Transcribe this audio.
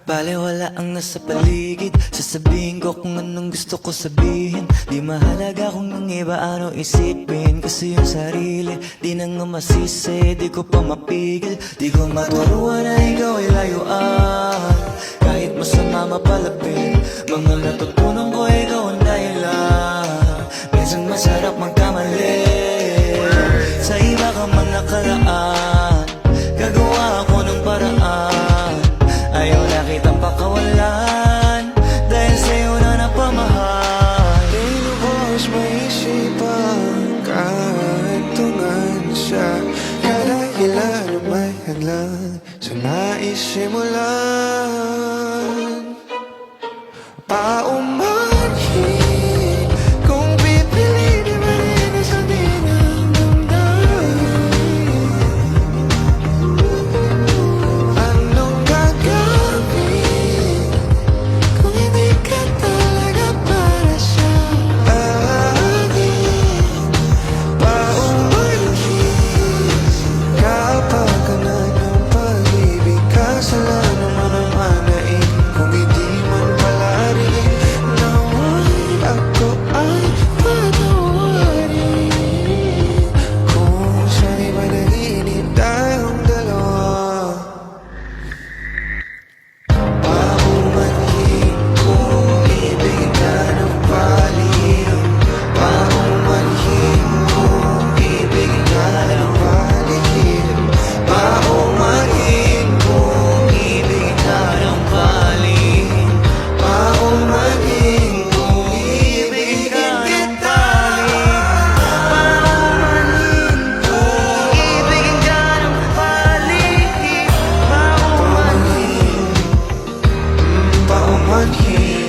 Balewala ang nasa paligid, sasabihin ko kung anong gusto ko sabihin. Di mahalaga kung ng iba ano isipin, kasi yung sarili di na nga masisi. Di ko pa mapigil, di ko maturuan na ikaw ay layuan. Kahit masama mapalapit, mga natutunan ko ikaw ang dahilan. Minsan masarap magkamali, sa iba ka man nakaraan. Gagawa ako ng paraan, ayaw na kitang pakawalan, dahil sa'yo na napamahal. Tinubos mo isipan kahit tungan siya. Kadahilan na may hadlang sa naisimulan. Paumanhin kung pipili, di ba rin sa di ng damdamin. Anong gagawin kung hindi ka talaga para sa akin? Paumanhin kapag kanan ng pag-ibig, kasalanan mo naman nain kung hindi man pala rin. Nawa'y ako ay patawarin kung sa'y ba naginip tayong dalawa. Paumanhin kung ibig ka ng palihim. Paumanhin kung ibig ka ng palihim. Paumanhin kung ibig ka ng palihim. Paumanhin kung ibig ka ng palihim. Paumanhin kung ibig ka ng palihim. Paumanhin. Paumanhin.